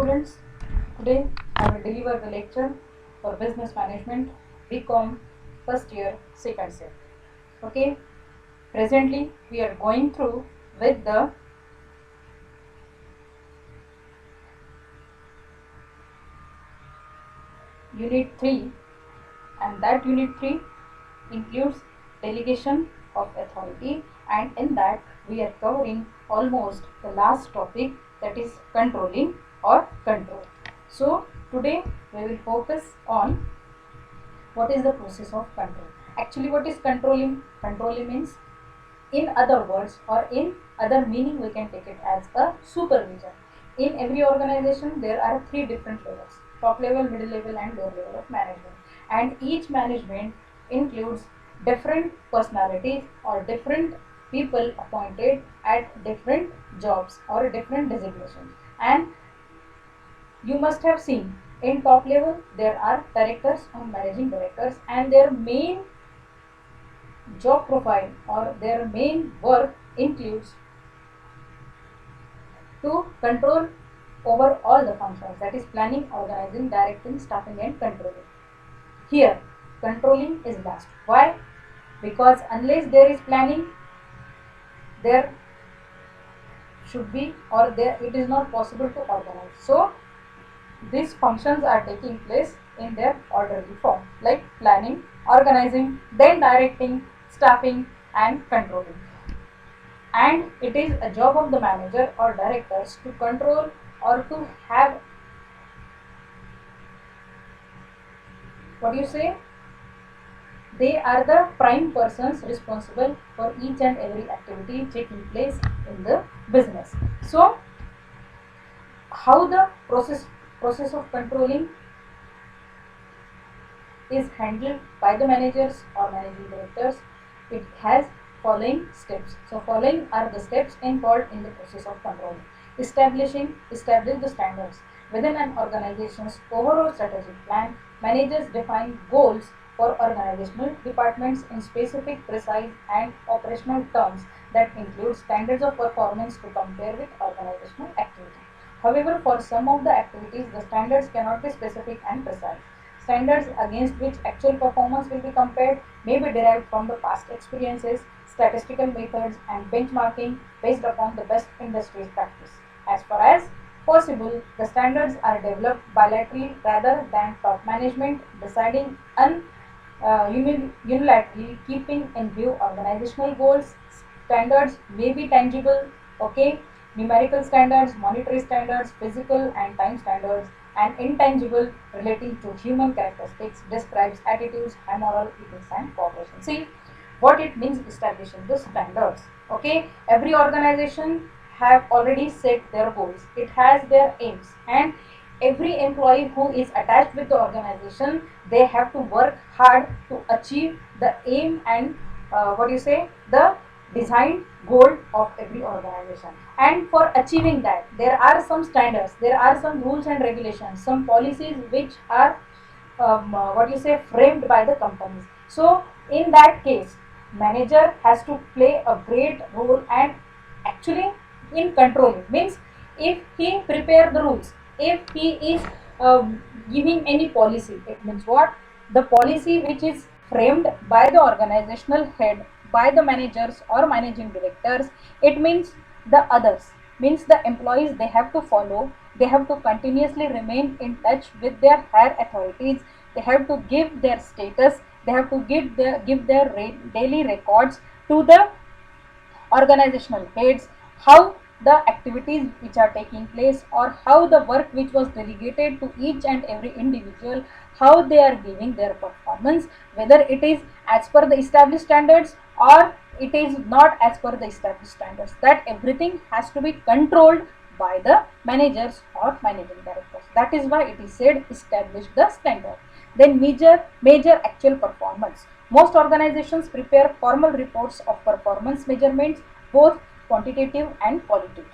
students, today I will deliver the lecture for Business Management BCom first year second sem. Okay, presently we are going through with the Unit 3, and that Unit 3 includes delegation of authority, and in that we are covering almost the last topic, that is controlling or control. So today we will focus on what is the process of control. Actually, what is controlling? Controlling means, in other words or in other meaning, we can take it as a supervision. In every organization there are three different levels: top level, middle level and lower level of management, and each management includes different personalities or different people appointed at different jobs or different designations. And you must have seen, in top level there are directors or managing directors, and their main job profile or their main work includes to control over all the functions, that is planning, organizing, directing, staffing and controlling. Here controlling is last. Why? Because unless there is planning, there should be, or there it is not possible to organize. So these functions are taking place in their orderly form, like planning, organizing, then directing, staffing and controlling. And it is a job of the manager or directors to control or to have, what do you say, they are the prime persons responsible for each and every activity taking place in the business. So how the process of controlling is handled by the managers or managing directors? It has following steps. So following are the steps involved in the process of control. Establish the standards. Within an organization's overall strategic plan, managers define goals for organizational departments in specific, precise and operational terms that include standards of performance to compare with organizational activity. However, for some of the activities, the standards cannot be specific and precise. Standards against which actual performance will be compared may be derived from the past experiences, statistical methods and benchmarking based upon the best industry practice. As far as possible, the standards are developed bilaterally rather than top management deciding unilaterally, keeping in view organizational goals. Standards may be tangible, okay, numerical standards, monetary standards, physical and time standards, and intangible relating to human characteristics, describes attitudes, moral ethics and cooperation. See what it means establishing the standards. Okay, every organization have already set their goals, it has their aims, and every employee who is attached with the organization, they have to work hard to achieve the aim and the designed goal of every organization. And for achieving that, there are some standards, there are some rules and regulations, some policies which are framed by the companies. So in that case, manager has to play a great role, and actually in controlling means, if he prepare the rules, if he is giving any policy, it means what? The policy which is framed by the organizational head, by the managers or managing directors, it means the others, means the employees, they have to follow, they have to continuously remain in touch with their higher authorities, they have to give their status, they have to give their daily records to the organizational heads, how the activities which are taking place or how the work which was delegated to each and every individual, how they are giving their performance, whether it is as per the established standards or it is not as per the established standards. That everything has to be controlled by the managers or managing directors. That is why it is said establish the standard. Then major actual performance. Most organizations prepare formal reports of performance measurements, both quantitative and qualitative,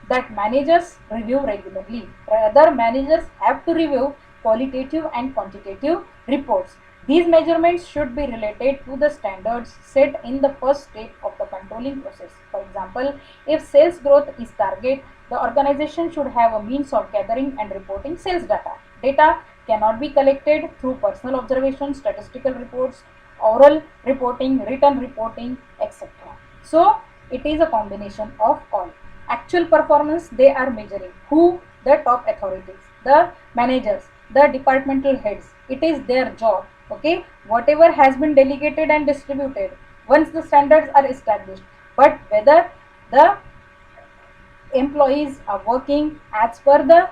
that managers review regularly. Rather, managers have to review qualitative and quantitative reports. These measurements should be related to the standards set in the first step of the controlling process. For example, if sales growth is target, the organization should have a means of gathering and reporting sales data. Data cannot be collected through personal observations, statistical reports, oral reporting, written reporting, etc. So, it is a combination of all. Actual performance they are measuring. Who? The top authorities, the managers, the departmental heads. It is their job. Okay, whatever has been delegated and distributed once the standards are established, but whether the employees are working as per the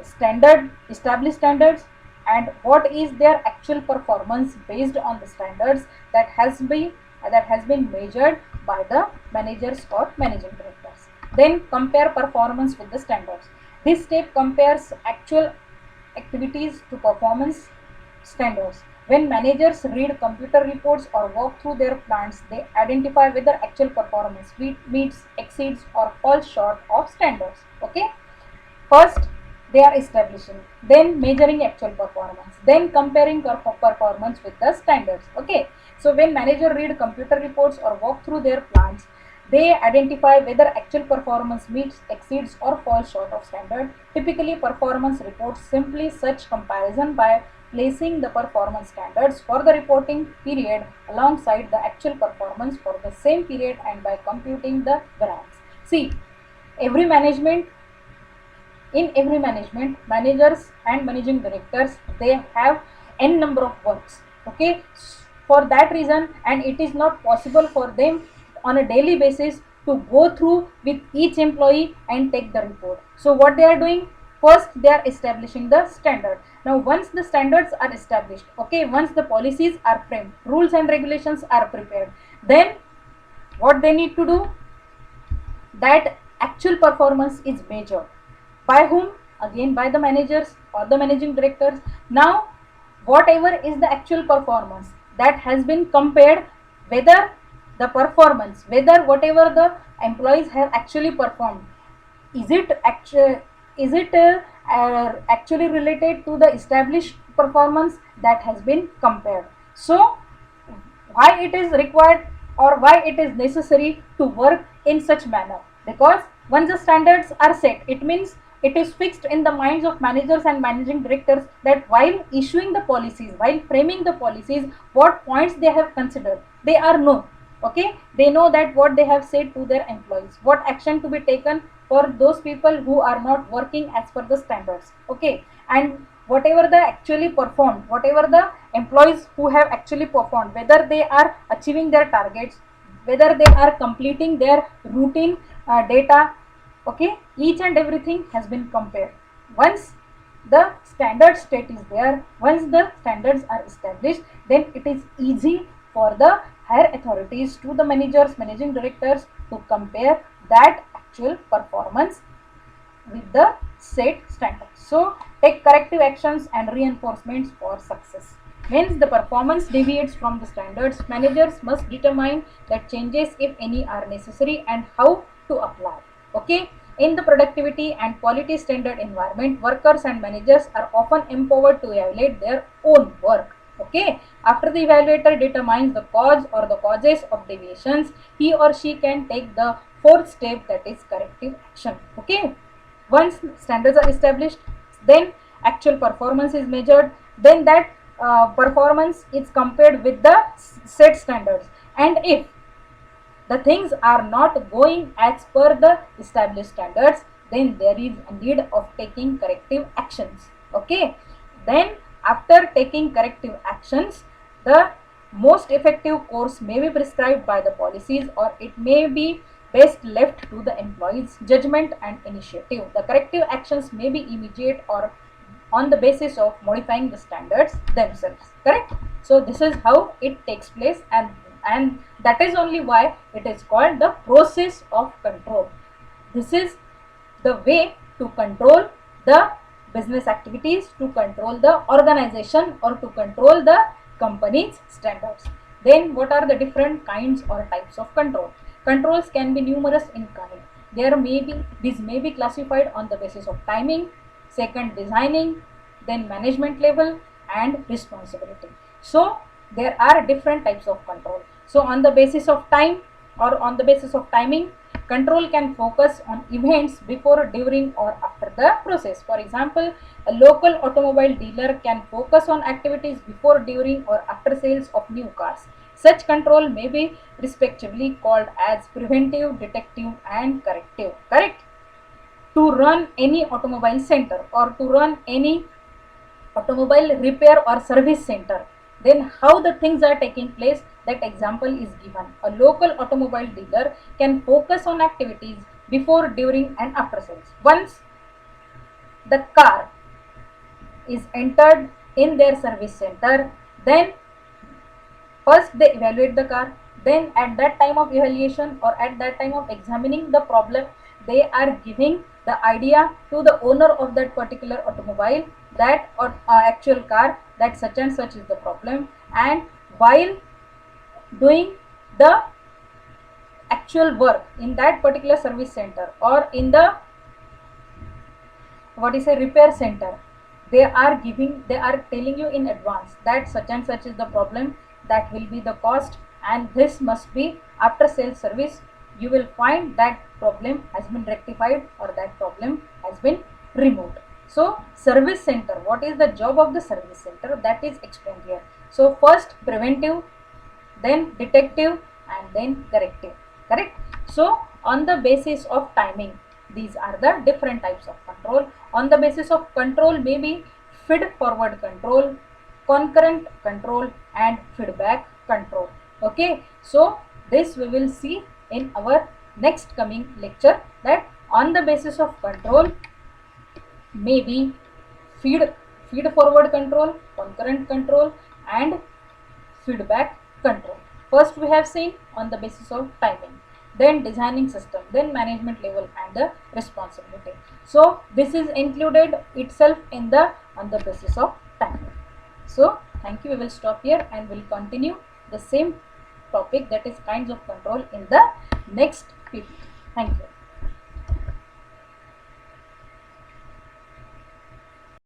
standard established standards, and what is their actual performance based on the standards that has been measured by the managers or managing directors. Then compare performance with the standards. This step compares actual activities to performance standards. When managers read computer reports or walk through their plants, they identify whether actual performance meets, exceeds, or falls short of standards. Okay. First, they are establishing, then measuring actual performance, then comparing performance with the standards. Okay. So when manager read computer reports or walk through their plants, they identify whether actual performance meets, exceeds, or falls short of standard. Typically, performance reports simply such comparison by placing the performance standards for the reporting period alongside the actual performance for the same period and by computing the variance. See, every management in every management, managers and managing directors, they have n number of works. Okay, for that reason, and it is not possible for them on a daily basis to go through with each employee and take the report. So what they are doing, first they are establishing the standard. Now once the standards are established, okay, once the policies are framed, rules and regulations are prepared, then what they need to do, that actual performance is measured. By whom? Again by the managers or the managing directors. Now whatever is the actual performance, that has been compared, whether the performance, whether whatever the employees have actually performed, is it actually related to the established performance, that has been compared. So why it is required or why it is necessary to work in such manner, because once the standards are set, it means it is fixed in the minds of managers and managing directors that while issuing the policies, while framing the policies, what points they have considered, they are known. Okay, they know that what they have said to their employees, what action to be taken for those people who are not working as per the standards. Okay, and whatever the actually performed, whatever the employees who have actually performed, whether they are achieving their targets, whether they are completing their routine data. Okay, each and everything has been compared. Once the standard state is there, once the standards are established, then it is easy for the higher authorities to the managers, managing directors to compare that actual performance with the set standards. So take corrective actions and reinforcements for success. When the performance deviates from the standards, managers must determine that changes, if any, are necessary and how to apply. Okay. In the productivity and quality standard environment, workers and managers are often empowered to evaluate their own work. Okay. After the evaluator determines the cause or the causes of deviations, he or she can take the fourth step, that is corrective action. Okay. Once standards are established, then actual performance is measured, then that performance is compared with the set standards, and if the things are not going as per the established standards, then there is a need of taking corrective actions. Okay, then after taking corrective actions, the most effective course may be prescribed by the policies, or it may be best left to the employee's judgment and initiative. The corrective actions may be immediate or on the basis of modifying the standards themselves. Correct? So this is how it takes place, and that is only why it is called the process of control. This is the way to control the business activities, to control the organization, or to control the company's standards. Then what are the different kinds or types of control? Controls can be numerous in kind. These may be classified on the basis of timing, second designing, then management level and responsibility. So there are different types of control. So on the basis of time or on the basis of timing, control can focus on events before, during or after the process. For example, a local automobile dealer can focus on activities before, during or after sales of new cars. Such control may be respectively called as preventive, detective and corrective. Correct? To run any automobile center or to run any automobile repair or service center, then how the things are taking place, that example is given. A local automobile dealer can focus on activities before, during and after sales. Once the car is entered in their service center, then first they evaluate the car, then at that time of evaluation or at that time of examining the problem, they are giving the idea to the owner of that particular automobile, that or actual car, that such and such is the problem. And while doing the actual work in that particular service center or in the what is a repair center, they are telling you in advance that such and such is the problem, that will be the cost, and this must be after sales service. You will find that problem has been rectified or that problem has been removed. So service center, what is the job of the service center, that is explained here. So first preventive, then detective and then corrective. Correct? So on the basis of timing, these are the different types of control. On the basis of control, maybe feed forward control, concurrent control and feedback control. Okay, so this we will see in our next coming lecture, that on the basis of control, maybe feed forward control, concurrent control and feedback control. First we have seen on the basis of timing, then designing system, then management level and the responsibility. So this is included itself in the on the basis of timing. So thank you, we will stop here and will continue the same topic, that is kinds of control, in the next video. Thank you.